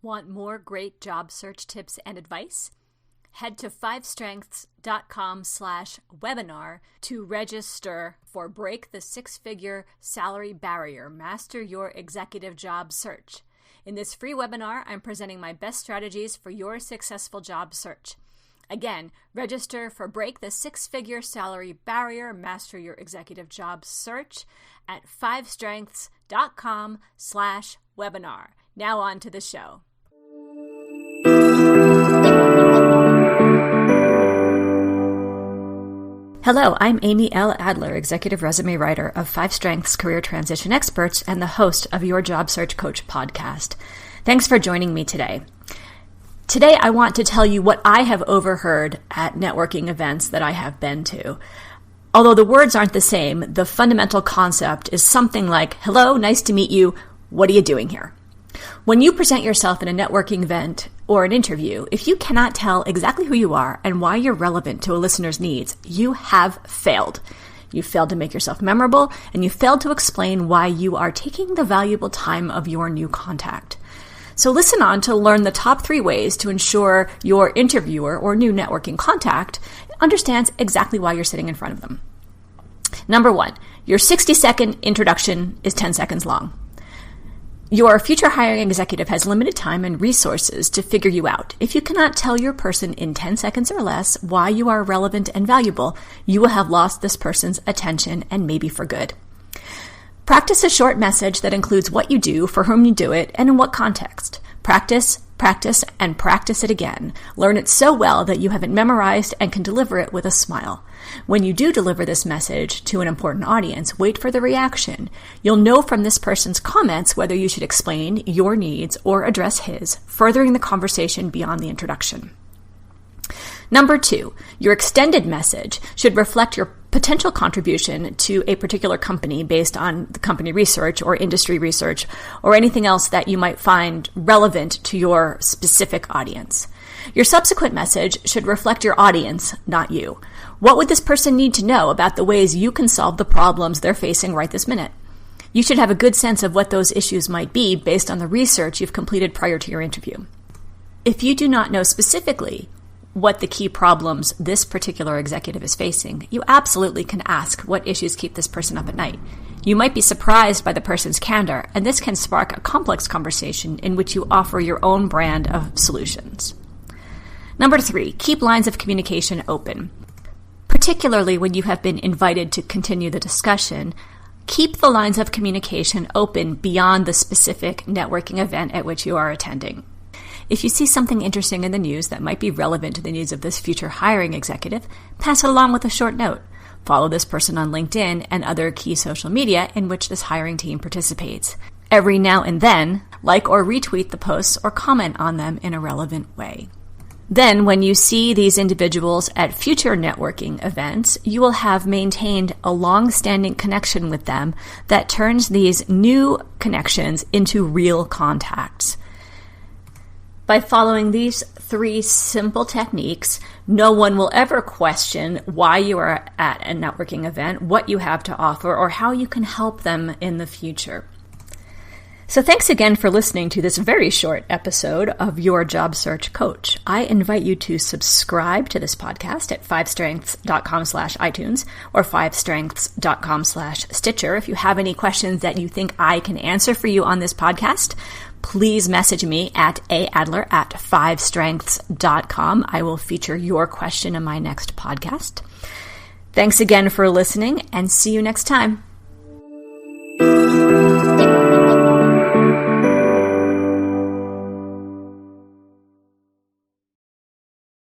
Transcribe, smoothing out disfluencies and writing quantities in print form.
Want more great job search tips and advice? Head to 5strengths.com/webinar to register for Break the Six-Figure Salary Barrier, Master Your Executive Job Search. In this free webinar, I'm presenting my best strategies for your successful job search. Again, register for Break the Six-Figure Salary Barrier, Master Your Executive Job Search at 5strengths.com/webinar. Now on to the show. Hello, I'm Amy L. Adler, Executive Resume Writer of 5 Strengths Career Transition Experts and the host of Your Job Search Coach podcast. Thanks for joining me today. Today, I want to tell you what I have overheard at networking events that I have been to. Although the words aren't the same, the fundamental concept is something like, hello, nice to meet you, what are you doing here? When you present yourself in a networking event or an interview, if you cannot tell exactly who you are and why you're relevant to a listener's needs, you have failed. You failed to make yourself memorable, and you failed to explain why you are taking the valuable time of your new contact. So listen on to learn the top 3 ways to ensure your interviewer or new networking contact understands exactly why you're sitting in front of them. Number 1, your 60-second introduction is 10 seconds long. Your future hiring executive has limited time and resources to figure you out. If you cannot tell your person in 10 seconds or less why you are relevant and valuable, you will have lost this person's attention, and maybe for good. Practice a short message that includes what you do, for whom you do it, and in what context. Practice, and practice it again. Learn it so well that you have it memorized and can deliver it with a smile. When you do deliver this message to an important audience, wait for the reaction. You'll know from this person's comments whether you should explain your needs or address his, furthering the conversation beyond the introduction. Number 2, your extended message should reflect your potential contribution to a particular company based on the company research or industry research or anything else that you might find relevant to your specific audience. Your subsequent message should reflect your audience, not you. What would this person need to know about the ways you can solve the problems they're facing right this minute? You should have a good sense of what those issues might be based on the research you've completed prior to your interview. If you do not know specifically what the key problems this particular executive is facing, you absolutely can ask what issues keep this person up at night. You might be surprised by the person's candor, and this can spark a complex conversation in which you offer your own brand of solutions. Number 3, keep lines of communication open. Particularly when you have been invited to continue the discussion, keep the lines of communication open beyond the specific networking event at which you are attending. If you see something interesting in the news that might be relevant to the needs of this future hiring executive, pass it along with a short note. Follow this person on LinkedIn and other key social media in which this hiring team participates. Every now and then, like or retweet the posts or comment on them in a relevant way. Then, when you see these individuals at future networking events, you will have maintained a long-standing connection with them that turns these new connections into real contacts. By following these 3 simple techniques, no one will ever question why you are at a networking event, what you have to offer, or how you can help them in the future. So thanks again for listening to this very short episode of Your Job Search Coach. I invite you to subscribe to this podcast at 5strengths.com/iTunes or 5strengths.com/Stitcher. If you have any questions that you think I can answer for you on this podcast, please message me at aadler@5strengths.com. I will feature your question in my next podcast. Thanks again for listening, and see you next time.